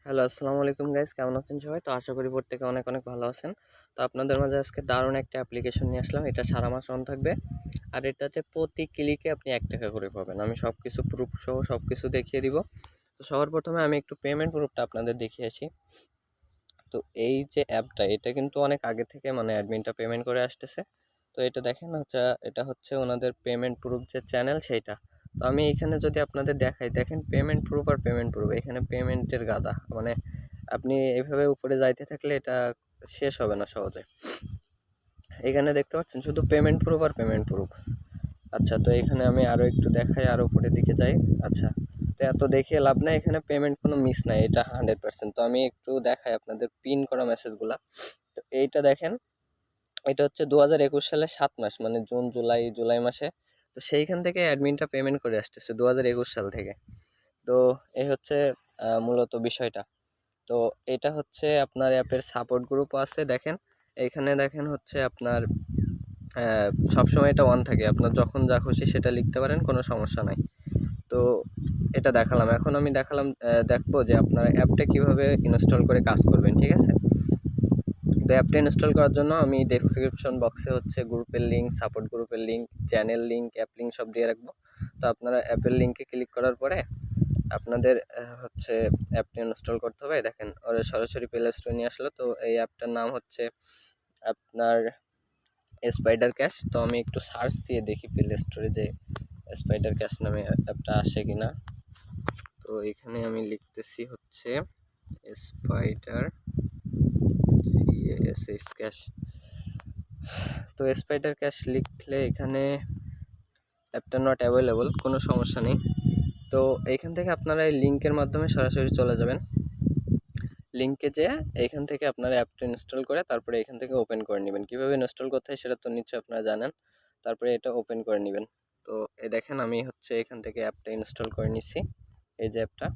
Hello, আসসালামু আলাইকুম guys, কেমন আছেন সবাই? তো আশা করি প্রত্যেকে অনেক অনেক ভালো আছেন। তো আপনাদের মাঝে আজকে দারুণ একটা অ্যাপ্লিকেশন নিয়ে আসলাম। এটা সারা মাস অন থাকবে আর এটাতে প্রতি ক্লিকে আপনি 1 টাকা করে পাবেন। আমি সব কিছু প্রুফ সহ সব কিছু দেখিয়ে দিব। তো সবার প্রথমে আমি একটু পেমেন্ট প্রুফটা আপনাদের দেখিয়ে আসি। তো এই যে অ্যাপটা, এটা কিন্তু অনেক আগে থেকে মানে অ্যাডমিনটা পেমেন্ট করে আসতেছে। তো এটা দেখেন হচ্ছে, এটা হচ্ছে ওনাদের পেমেন্ট প্রুফ যে চ্যানেল সেইটা। তো আমি এখানে যদি আপনাদের দেখাই, দেখেন পেমেন্ট প্রুফ আর পেমেন্ট প্রুফ, এখানে পেমেন্টের গাদা, মানে আপনি এভাবে উপরে যাইতে থাকলে এটা শেষ হবে না সহজে। এখানে দেখতে পাচ্ছেন শুধু পেমেন্ট প্রুফ আর পেমেন্ট প্রুফ। আচ্ছা, তো এখানে আমি আরও একটু দেখাই, আরও উপরের দিকে যাই। আচ্ছা, তো এত দেখিয়ে লাভ নাই, এখানে পেমেন্ট কোনো মিস নাই, এটা 100%। তো আমি একটু দেখাই আপনাদের পিন করা মেসেজগুলা। তো এইটা দেখেন, এটা হচ্ছে 2021 সালের 7 মাস, মানে জুন জুলাই মাসে। তো সেইখান থেকে অ্যাডমিনটা পেমেন্ট করে আসতেছে 2021 সাল থেকে। তো এই হচ্ছে মূলত বিষয়টা। তো এটা হচ্ছে আপনার অ্যাপের সাপোর্ট গ্রুপও আছে দেখেন। এইখানে দেখেন হচ্ছে আপনার সবসময় এটা অন থাকে, আপনার যখন যা খুশি সেটা লিখতে পারেন, কোনো সমস্যা নাই। তো এটা দেখালাম, এখন আমি দেখবো যে আপনার অ্যাপটা কিভাবে ইনস্টল করে কাজ করবেন, ঠিক আছে? তো অ্যাপটা ইনস্টল করার জন্য আমি ডেসক্রিপশন বক্সে হচ্ছে গ্রুপের লিঙ্ক, সাপোর্ট গ্রুপের link, channel link, app link সব দিয়ে রাখবো। তো আপনারা অ্যাপের লিঙ্কে ক্লিক করার পরে আপনাদের হচ্ছে অ্যাপটা ইনস্টল করতে হবে। দেখেন ওরা সরাসরি প্লে স্টোরে নিয়ে আসলো। তো এই অ্যাপটার নাম হচ্ছে আপনার স্পাইডার ক্যাশ। তো আমি একটু সার্চ দিয়ে দেখি প্লে স্টোরে যে স্পাইডার ক্যাশ নামে অ্যাপটা আসে কিনা। তো এখানে আমি লিখতেছি হচ্ছে স্পাইডার CASH ক্যাশ। তো স্পাইডার ক্যাশ লিখলে এখানে অ্যাপটা নট অ্যাভেলেবল, কোনো সমস্যা নেই। তো এইখান থেকে আপনারা এই লিঙ্কের মাধ্যমে সরাসরি চলে যাবেন। লিঙ্কে যেয়ে এইখান থেকে আপনারা অ্যাপটা ইনস্টল করে তারপরে এখান থেকে ওপেন করে নেবেন। কীভাবে ইনস্টল করতে হয় সেটা তো নিশ্চয়ই আপনারা জানেন। তারপরে এটা ওপেন করে নেবেন। তো এই দেখেন আমি হচ্ছে এখান থেকে অ্যাপটা ইনস্টল করে নিচ্ছি, এই যে অ্যাপটা।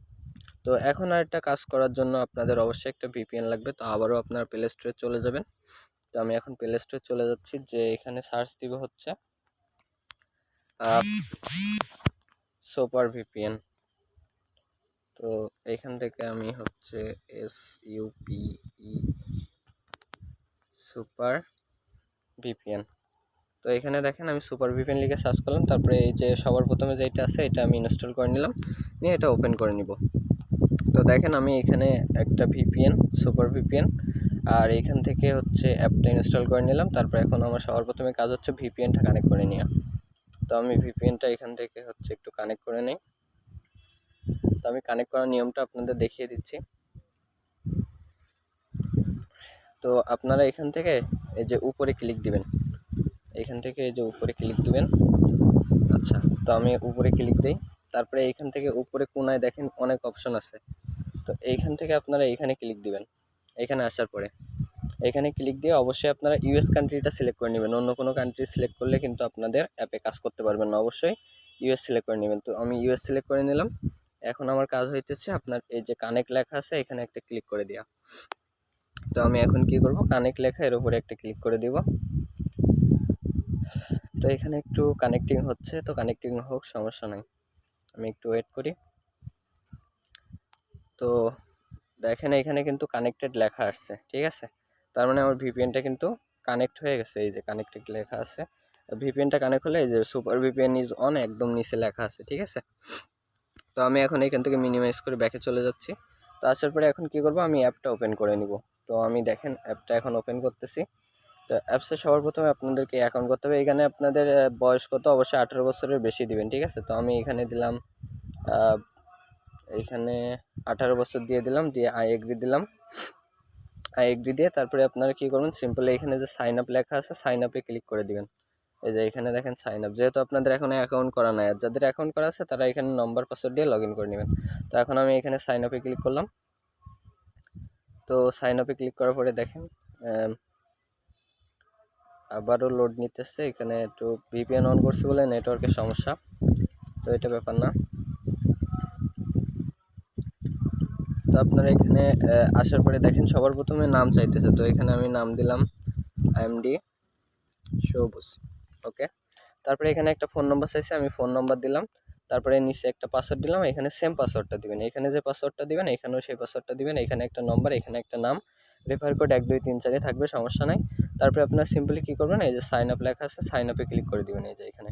তো এখন আরেকটা কাজ করার জন্য আপনাদের অবশ্যই একটা VPN লাগবে। তো আবারও আপনারা প্লে স্টোরে চলে যাবেন। তো আমি এখন প্লে স্টোরে চলে যাচ্ছি, যে এখানে সার্চ দিব হচ্ছে সুপার VPN। তো এইখান থেকে আমি হচ্ছে SUPE সুপার VPN। তো এখানে দেখেন আমি সুপার VPN লিখে সার্চ করলাম, তারপরে এই যে সবার প্রথমে যেটা আছে এটা আমি ইনস্টল করে নিলাম, নিয়ে এটা ওপেন করে নিব। তো দেখেন আমি এখানে একটা VPN, সুপার VPN, আর এখান থেকে হচ্ছে অ্যাপটা ইনস্টল করে নিলাম। তারপর এখন আমার সবার প্রথমে কাজ হচ্ছে VPNটা কানেক্ট করে নেওয়া। তো আমি VPNটা এখান থেকে হচ্ছে একটু কানেক্ট করে নিই। তো আমি কানেক্ট করার নিয়মটা আপনাদের দেখিয়ে দিচ্ছি। তো আপনারা এখান থেকে এই যে উপরে ক্লিক দিবেন, এখান থেকে এই যে উপরে ক্লিক দিবেন। আচ্ছা, তো আমি উপরে ক্লিক দিই। তারপরে এইখান থেকে উপরে কোনায় দেখেন অনেক অপশন আছে। তো এইখান থেকে আপনারা এইখানে ক্লিক দিবেন। এখানে আসার পরে এখানে ক্লিক দিয়ে অবশ্যই আপনারা US কান্ট্রিটা সিলেক্ট করে নেবেন। অন্য কোনো কান্ট্রি সিলেক্ট করলে কিন্তু আপনাদের অ্যাপে কাজ করতে পারবেন না, অবশ্যই US সিলেক্ট করে নেবেন। তো আমি US সিলেক্ট করে নিলাম। এখন আমার কাজ হইতেছে আপনার এই যে কানেক্ট লেখা আছে এখানে একটা ক্লিক করে দেওয়া। তো আমি এখন কি করব, কানেক্ট লেখা এর উপরে একটা ক্লিক করে দিব। তো এখানে একটু কানেক্টিং হচ্ছে, তো কানেক্টিং হোক, সমস্যা নাই, আমি একটু ওয়েট করি। তো দেখেন এখানে কিন্তু কানেক্টেড লেখা আসছে, ঠিক আছে? তার মানে আমার VPNটা কিন্তু কানেক্ট হয়ে গেছে, এই যে কানেক্টেড লেখা আছে। VPNটা কানেক্ট হলে এই যে সুপার VPN ইজ অন একদম নিচে লেখা আছে, ঠিক আছে? তো আমি এখন এখান থেকে মিনিমাইজ করে ব্যাকে চলে যাচ্ছি। তো আসার পরে এখন কি করব, আমি অ্যাপটা ওপেন করে নিব। তো আমি দেখেন অ্যাপটা এখন ওপেন করতেছি। তো অ্যাপসে সবার প্রথমে আপনাদেরকে অ্যাকাউন্ট করতে হবে। এখানে আপনাদের বয়স কত, অবশ্যই 18 বছরের বেশি দিবেন, ঠিক আছে? তো আমি এখানে দিলাম এইখানে 18 বছর দিয়ে দিলাম, দিয়ে আই এগ্রি দিলাম। আই এগ্রি দিয়ে তারপরে আপনারা কী করবেন, সিম্পলি এখানে যে সাইন আপ লেখা আছে সাইন আপে ক্লিক করে দিবেন। এই যে এখানে দেখেন সাইন আপ, যেহেতু আপনাদের এখনো অ্যাকাউন্ট করা নাই, আর যাদের অ্যাকাউন্ট করা আছে তারা এখানে নম্বর পাসওয়ার্ড দিয়ে লগ ইন করে নেবেন। তো এখন আমি এখানে সাইন আপে ক্লিক করলাম। তো সাইন আপে ক্লিক করার পরে দেখেন আবারও লোড নিতেছে। এখানে একটু VPN অন করছি বলে নেটওয়ার্কের সমস্যা, তো এটা ব্যাপার না। তো আপনারা এখানে আসার পরে দেখেন সবার প্রথমে নাম চাইতেছে। তো এখানে আমি নাম দিলাম IMD সবুজ, ওকে। তারপরে এখানে একটা ফোন নম্বর চাইছে, আমি ফোন নম্বর দিলাম। তারপরে নিচে একটা পাসওয়ার্ড দিলাম, এখানে সেম পাসওয়ার্ডটা দিবেন, এখানে যে পাসওয়ার্ডটা দিবেন এখানেও সেই পাসওয়ার্ডটা দিবেন, এখানে একটা নম্বর, এখানে একটা নাম, রেফার কোড 1 2 3 4 থাকবে, সমস্যা নাই। তারপরে আপনার সিম্পলি কী করবেন, এই যে সাইন আপ লেখা আছে, সাইন আপে ক্লিক করে দিবেন, এই যে এখানে।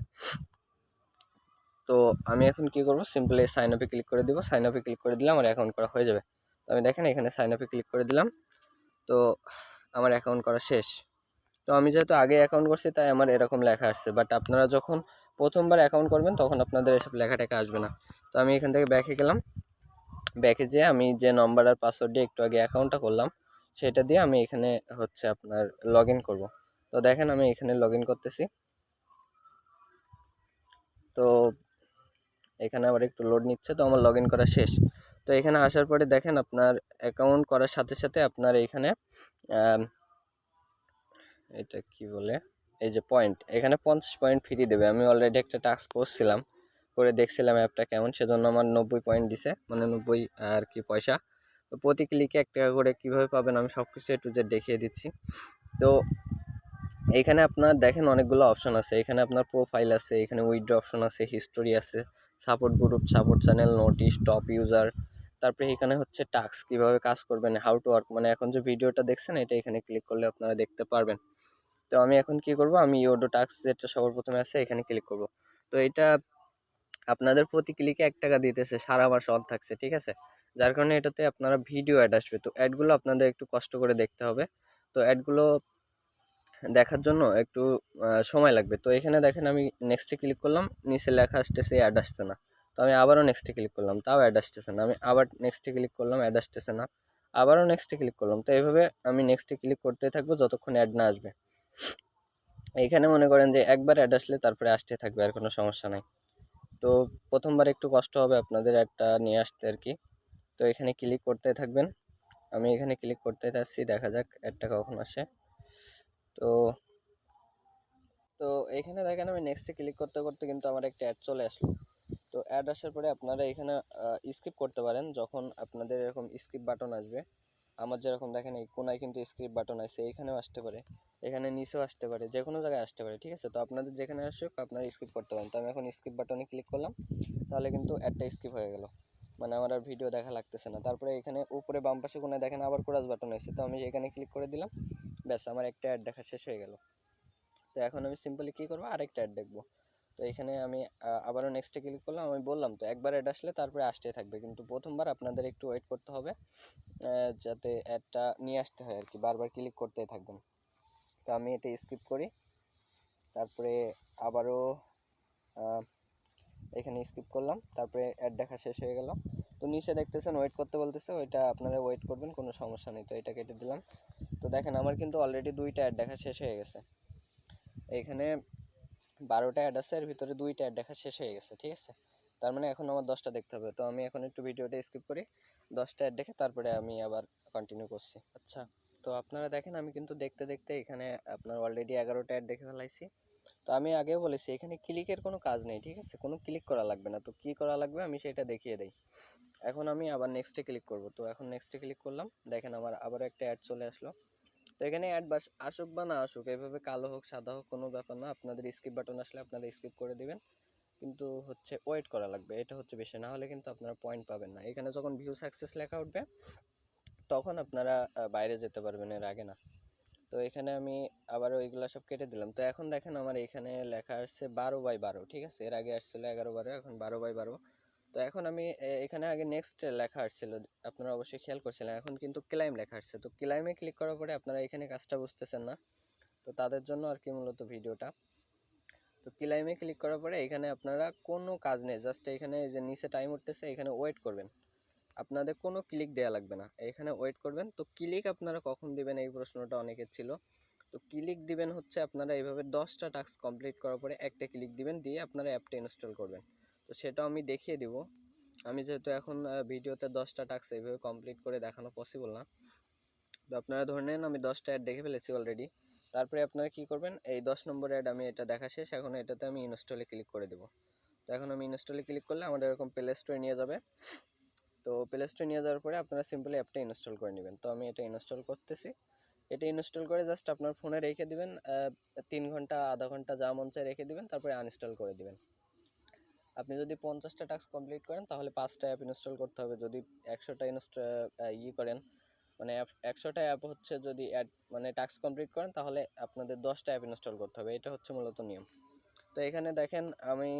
তো আমি এখন কি করব, সিম্পলি সাইন আপে ক্লিক করে দিব, সাইন আপে ক্লিক করে দিলে আমার অ্যাকাউন্ট করা হয়ে যাবে। তো আমি দেখেন এখানে সাইন আপে ক্লিক করে দিলাম, তো আমার অ্যাকাউন্ট করা শেষ। তো আমি যেহেতু আগে অ্যাকাউন্ট করছি তাই আমার এরকম লেখা আসছে, বাট আপনারা যখন প্রথমবার অ্যাকাউন্ট করবেন তখন আপনাদের এসব লেখা টেখা আসবে না। তো আমি এখান থেকে ব্যাকে গেলাম, ব্যাকে যেয়ে আমি যে নম্বর আর পাসওয়ার্ড দিয়ে একটু আগে অ্যাকাউন্টটা করলাম সেটা দিয়ে আমি এখানে হচ্ছে আপনার লগ ইন করবো। তো দেখেন আমি এখানে লগ ইন করতেছি, তো এখানে আবার একটু লোড নিচ্ছে, তো আমার লগ ইন করা শেষ। তো এখানে আসার পরে দেখেন আপনার অ্যাকাউন্ট করার সাথে সাথে আপনার এইখানে এটা কি বলে, এই যে পয়েন্ট, এখানে 50 পয়েন্ট ফ্রি দেবে। আমি অলরেডি একটা টাস্ক করছিলাম, করে দেখছিলাম অ্যাপটা কেমন, সেজন্য আমার 90 পয়েন্ট দিছে, মানে 90 আর কি পয়সা। তো প্রতি ক্লিকে 1 টাকা করে কীভাবে পাবেন আমি সব কিছু একটু যে দেখিয়ে দিচ্ছি। তো এইখানে আপনার দেখেন অনেকগুলো অপশন আছে, এখানে আপনার প্রোফাইল আছে, এখানে উইথড্র অপশন আছে, হিস্টোরি আছে, support group, support channel, notice, top user, তারপরে এখানে হচ্ছে টাস্ক কীভাবে কাজ করবেন, হাউ টু ওয়ার্ক, মানে এখন যে ভিডিওটা দেখছেন এটা এখানে ক্লিক করলে আপনারা দেখতে পারবেন। তো আমি এখন কি করব, আমি ইওডো টাস্ক যেটা সবার প্রথমে আছে এখানে ক্লিক করব। তো এটা আপনাদের প্রতি ক্লিকে 1 টাকা দিতেছে, সারা মাস অন থাকছে, ঠিক আছে। যার কারণে এটাতে আপনারা ভিডিও অ্যাড আসবে, তো অ্যাডগুলো আপনাদের একটু কষ্ট করে দেখতে হবে। তো অ্যাডগুলো দেখার জন্য একটু সময় লাগবে। তো এখানে দেখেন আমি নেক্সটে ক্লিক করলাম, নিচে লেখা আসতেছে, অ্যাড আসছে না। তো আমি আবারও নেক্সটে ক্লিক করলাম, তাও অ্যাড আসতেছে না। আমি আবার নেক্সটে ক্লিক করলাম, অ্যাড আসতেছে না। আবারও নেক্সটে ক্লিক করলাম। তো এইভাবে আমি নেক্সটে ক্লিক করতেই থাকবো যতক্ষণ অ্যাড না আসবে। এইখানে মনে করেন যে একবার অ্যাড আসলে তারপরে আসতে থাকবে, আর কোনো সমস্যা নাই। তো প্রথমবার একটু কষ্ট হবে আপনাদের অ্যাডটা নিয়ে আসতে আর কি। তো এখানে ক্লিক করতে থাকবেন, আমি এখানে ক্লিক করতে থাকছি, দেখা যাক অ্যাডটা কখন আসে। তো তো এখানে দেখেন আমি নেক্সটে ক্লিক করতে করতে কিন্তু আমার একটা অ্যাড চলে আসলো। তো অ্যাড আসার পরে আপনারা এখানে স্কিপ করতে পারেন, যখন আপনাদের এরকম স্কিপ বাটন আসবে। আমার যেরকম দেখেন এই কোনায় কিন্তু স্কিপ বাটন আছে, এখানেও আসতে পারে, এখানে নিচেও আসতে পারে, যে কোনো জায়গায় আসতে পারে, ঠিক আছে। তো আপনাদের যেখানে আসুক আপনারা স্কিপ করতে পারেন। তো আমি এখন স্কিপ বাটনে ক্লিক করলাম, তাহলে কিন্তু অ্যাডটা স্কিপ হয়ে গেল, মানে আমার আর ভিডিও দেখা লাগতেছে না। তারপরে এখানে উপরে বাম পাশে কোনায় দেখেন আবার ক্রস বাটন আছে, তো আমি এখানে ক্লিক করে দিলাম, ব্যাস আমার একটা অ্যাড দেখা শেষ হয়ে গেল। তো এখন আমি সিম্পলি কী করবো, আরেকটা অ্যাড দেখবো। তো এখানে আমি আবারও নেক্সটে ক্লিক করলাম, আমি বললাম তো একবার অ্যাড আসলে তারপরে আসতেই থাকবে, কিন্তু প্রথমবার আপনাদের একটু ওয়েট করতে হবে, যাতে অ্যাডটা নিয়ে আসতে হয় আর কি, বারবার ক্লিক করতেই থাকবেন। তো আমি এটা স্কিপ করি, তারপরে আবারও এখানে স্কিপ করলাম, তারপরে অ্যাড দেখা শেষ হয়ে গেল। তো নিচে দেখতেছেন ওয়েট করতে বলতেছে, ওইটা আপনারা ওয়েট করবেন, কোনো সমস্যা নেই। তো এটা কেটে দিলাম। তো দেখেন আমার কিন্তু অলরেডি 2টা অ্যাড দেখা শেষ হয়ে গেছে, এইখানে 12টা অ্যাড আছে, এর ভিতরে 2টা অ্যাড দেখা শেষ হয়ে গেছে, ঠিক আছে। তার মানে এখন আমার 10টা দেখতে হবে। তো আমি এখন একটু ভিডিওটা স্কিপ করি, 10টা অ্যাড দেখে তারপরে আমি আবার কন্টিনিউ করছি। আচ্ছা, তো আপনারা দেখেন আমি কিন্তু দেখতে দেখতে এখানে আপনার অলরেডি 11টা অ্যাড দেখে ফেলাইছি। তো আমি আগেও বলেছি এখানে ক্লিকের কোনো কাজ নেই, ঠিক আছে, কোনো ক্লিক করা লাগবে না। তো কী করা লাগবে আমি সেটা দেখিয়ে দিই। এখন আমি আবার নেক্সটে ক্লিক করব। তো এখন নেক্সটে ক্লিক করলাম, দেখেন আমার আবারও একটা অ্যাড চলে আসলো। তো এখানে অ্যাড বাস আসুক বা না আসুক, এভাবে কালো হোক সাদা হোক কোনো ব্যাপার না, আপনাদের স্কিপ বাটন আসলে আপনারা স্কিপ করে দিবেন, কিন্তু হচ্ছে ওয়েট করা লাগবে, এটা হচ্ছে বেশি, না হলে কিন্তু আপনারা পয়েন্ট পাবেন না। এখানে যখন ভিউ সাকসেস লেখা উঠবে তখন আপনারা বাইরে যেতে পারবেন, এর আগে না। তো এখানে আমি আবারও ওইগুলো সব কেটে দিলাম। তো এখন দেখেন আমার এখানে লেখা আসছে 12/12, ঠিক আছে, এর আগে আসছিল 11/12, এখন 12/12। তো এখন আমি এখানে আগে নেক্সট লেখা আসছিল, আপনারা অবশ্যই খেয়াল করছিলেন, এখন কিন্তু ক্লাইম লেখা আসছে। তো ক্লাইমে ক্লিক করার পরে আপনারা এখানে কাজটা বুঝতেছেন না, তো তাদের জন্য আর কি মূলত ভিডিওটা। তো ক্লাইমে ক্লিক করার পরে এখানে আপনারা কোনো কাজ নেই, জাস্ট এখানে যে নিচে টাইম উঠতেছে এখানে ওয়েট করবেন, আপনাদের কোনো ক্লিক দেওয়া লাগবে না, এখানে ওয়েট করবেন। তো ক্লিক আপনারা কখন দিবেন এই প্রশ্নটা অনেকের ছিল। তো ক্লিক দিবেন হচ্ছে আপনারা এইভাবে 10টা টাস্ক কমপ্লিট করার পরে একটা ক্লিক দিবেন, দিয়ে আপনারা অ্যাপটা ইনস্টল করবেন। তো সেটাও আমি দেখিয়ে দিব, আমি যেহেতু এখন ভিডিওতে 10টা টাস্ক এইভাবে কমপ্লিট করে দেখানো পসিবল না। তো আপনারা ধরে নেন আমি 10টা অ্যাড দেখে ফেলেছি অলরেডি। তারপরে আপনারা কি করবেন, এই 10 নম্বর অ্যাড আমি এটা দেখা শেষ, এখন এটাতে আমি ইনস্টলে ক্লিক করে দেবো। তো এখন আমি ইনস্টলে ক্লিক করলে আমাদের এরকম প্লে স্টোরে নিয়ে যাবে। তো প্লে স্টোরে নিয়ে যাওয়ার পরে আপনারা সিম্পলি অ্যাপটা ইনস্টল করে নেবেন। তো আমি এটা ইনস্টল করতেছি, এটা ইনস্টল করে জাস্ট আপনার ফোনে রেখে দিবেন, 3 ঘন্টা আধা ঘন্টা যা মন চায় রেখে দিবেন, তারপরে আনইনস্টল করে দিবেন। আপনি যদি 50টা টাস্ক কমপ্লিট করেন তাহলে 5টা অ্যাপ ইনস্টল করতে হবে। যদি 100টা করেন, মানে 100টা অ্যাপ হচ্ছে যদি মানে টাস্ক কমপ্লিট করেন তাহলে আপনাদের 10টা অ্যাপ ইনস্টল করতে হবে। এটা হচ্ছে মূলত নিয়ম। তো এখানে দেখেন আমি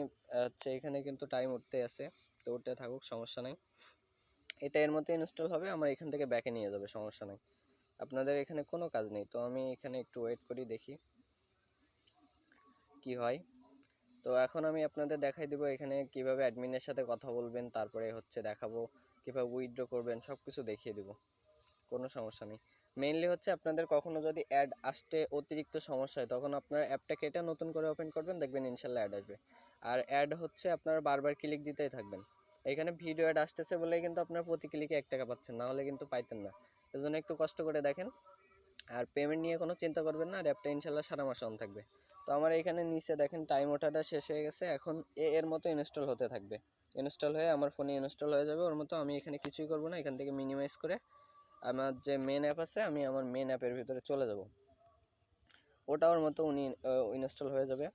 হচ্ছে এখানে কিন্তু টাইম উঠতে আছে, তো উঠতে থাকুক, সমস্যা নাই। এটা এর মধ্যে ইনস্টল হবে, আমার এখান থেকে ব্যাকে নিয়ে যাবে, সমস্যা নাই। আপনাদের এখানে কোনো কাজ নেই। তো আমি এখানে একটু ওয়েট করি, দেখি কি হয়। তো এখন আমি আপনাদের দেখাই দেবো এখানে কিভাবে অ্যাডমিনের সাথে কথা বলবেন, তারপরে হচ্ছে দেখাবো কীভাবে উইথড্র করবেন, সব কিছু দেখিয়ে দেবো, কোনো সমস্যা নেই। মেইনলি হচ্ছে আপনাদের কখনো যদি অ্যাড আসতে অতিরিক্ত সমস্যা হয় তখন আপনার অ্যাপটা কেটে নতুন করে ওপেন করবেন, দেখবেন ইনশাল্লাহ অ্যাড আসবে। আর অ্যাড হচ্ছে আপনারা বারবার ক্লিক দিতেই থাকবেন। এখানে ভিডিও অ্যাড আসতেছে বলেই কিন্তু আপনার প্রতি ক্লিকে 1 টাকা পাচ্ছেন, না হলে কিন্তু পাইতেন না। এজন্য একটু কষ্ট করে দেখেন, আর পেমেন্ট নিয়ে কোনো চিন্তা করবেন না, আর অ্যাপটা ইনশাল্লাহ সারা মাস অন থাকবে। তো আমার এখানে নিচে দেখেন টাইম ওঠাটা শেষ হয়ে গেছে, এখন এর মতো ইনস্টল হতে থাকবে। ইনস্টল হয়ে আমার ফোনে ইনস্টল হয়ে যাবে ওর মতো। আমি এখানে কিছুই করব না, এখান থেকে মিনিমাইজ করে আমার যে মেন অ্যাপ আছে আমি আমার মেন অ্যাপের ভিতরে চলে যাব, ওটা ওর মতো ইনস্টল হয়ে যাবে।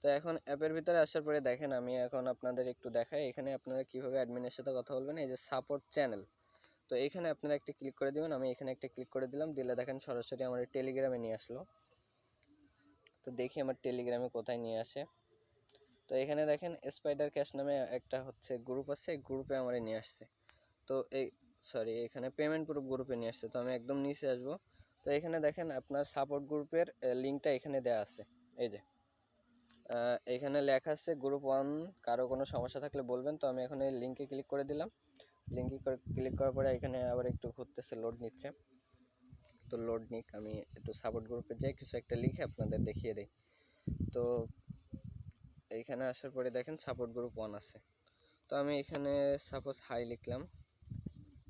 তো এখন অ্যাপের ভিতরে আসার পরে দেখেন আমি এখন আপনাদের একটু দেখাই এখানে আপনারা কীভাবে অ্যাডমিনের সাথে কথা বলবেন। এই যে সাপোর্ট চ্যানেল, তো এইখানে আপনারা একটা ক্লিক করে দেবেন। আমি এখানে একটা ক্লিক করে দিলাম, দিলে দেখেন সরাসরি আমার টেলিগ্রামে নিয়ে আসলো। তো দেখি আমার টেলিগ্রামে কোথায় নিয়ে আসে। তো এখানে দেখেন স্পাইডার ক্যাশ নামে একটা হচ্ছে গ্রুপ আছে, এই গ্রুপে আমার নিয়ে আসছে। তো এখানে পেমেন্ট প্রুফ গ্রুপে নিয়ে আসছে। তো আমি একদম নিচে আসবো। তো এখানে দেখেন আপনার সাপোর্ট গ্রুপের লিঙ্কটা এখানে দেওয়া আছে। এই যে এখানে লেখা আছে গ্রুপ 1, কারো কোনো সমস্যা থাকলে বলবেন। তো আমি এখন এই লিঙ্কে ক্লিক করে দিলাম। লিঙ্কে ক্লিক করার পরে এখানে আবার একটু ঘুরতেছে, লোড নিচ্ছে। তো লোড নিক, আমি একটু সাপোর্ট গ্রুপে যাই, কিছু একটা লিখে আপনাদের দেখিয়ে দিই। তো এইখানে আসার পরে দেখেন সাপোর্ট গ্রুপ 1 আছে। তো আমি এখানে সাপোজ হাই লিখলাম।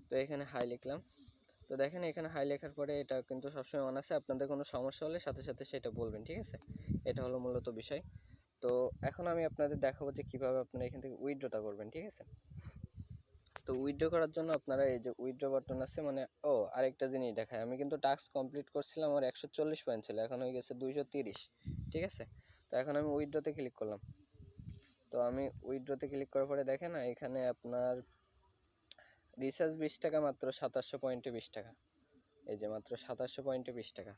তো এখানে হাই লিখলাম। তো দেখেন এখানে হাই লেখার পরে এটা কিন্তু সবসময় অন আছে, আপনাদের কোনো সমস্যা হলে সাথে সাথে সেটা বলবেন, ঠিক আছে? এটা হলো মূলত বিষয়। তো এখন আমি আপনাদের দেখাবো যে কীভাবে আপনারা এখান থেকে উইথড্রটা করবেন, ঠিক আছে? তো উইথড্র করার জন্য আপনারা এই যে উইথড্র বাটন আছে, মানে আরেকটা জিনিস দেখায়, আমি কিন্তু টাস্ক কমপ্লিট করছিলাম, আমার 140 পয়েন্ট ছিল, এখন হয়ে গেছে 230, ঠিক আছে? তো এখন আমি উইথড্রতে ক্লিক করলাম। তো আমি উইথড্রতে ক্লিক করার পরে দেখেন এখানে আপনার রিচার্জ 20 টাকা, মাত্র 2700 পয়েন্টে 20 টাকা। এই যে মাত্র 2700 পয়েন্টে 20 টাকা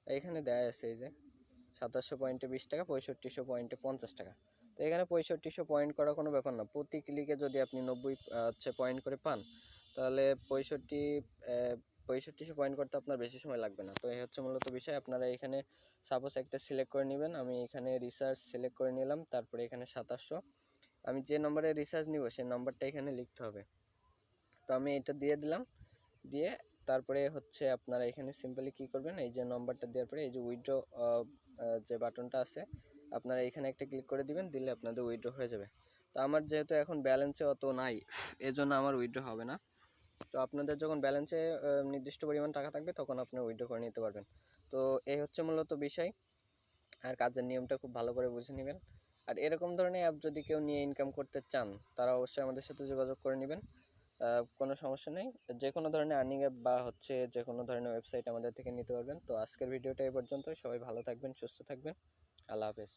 এইখানে দেয়া আছে। এই যে 2700 পয়েন্টে 20 টাকা, 6500 পয়েন্টে 50 টাকা। তো এখানে 6500 পয়েন্ট করা কোনো ব্যাপার না। প্রতি ক্লিকে যদি আপনি 90 পয়েন্ট করে পান তাহলে 6500 পয়েন্ট করতে আপনার বেশি সময় লাগবে না। তো এই হচ্ছে মূলত বিষয়। আপনারা এখানে সাপোজ একটা সিলেক্ট করে নেবেন। আমি এখানে রিচার্জ সিলেক্ট করে নিলাম, তারপরে এখানে 2700, আমি যে নম্বরে রিচার্জ নিব সেই নম্বরটা এখানে লিখতে হবে। তো আমি এটা দিয়ে দিলাম, দিয়ে তারপরে হচ্ছে আপনারা এখানে সিম্পলি কী করবেন, এই যে নম্বরটা দেওয়ার পরে এই যে উইথড্র যে বাটনটা আছে আপনারা এখানে একটা ক্লিক করে দিবেন, দিলে আপনাদের উইথড্র হয়ে যাবে। তো আমার যেহেতু এখন ব্যালেন্সে অত নাই, এজন্য আমার উইথড্র হবে না। তো আপনাদের যখন ব্যালেন্সে নির্দিষ্ট পরিমাণ টাকা থাকবে তখন আপনি উইথড্র করে নিতে পারবেন। তো এই হচ্ছে মূলত বিষয়। আর কাজের নিয়মটা খুব ভালো করে বুঝে নেবেন। আর এরকম ধরনের অ্যাপ যদি কেউ নিয়ে ইনকাম করতে চান তারা অবশ্যই আমাদের সাথে যোগাযোগ করে নেবেন, কোনো সমস্যা নেই। যে কোনো ধরনের আর্নিং অ্যাপ বা হচ্ছে যে কোনো ধরনের ওয়েবসাইট আমাদের থেকে নিতে পারবেন। তো আজকের ভিডিওটা এই পর্যন্ত। সবাই ভালো থাকবেন, সুস্থ থাকবেন। আল্লাহ হাফেজ।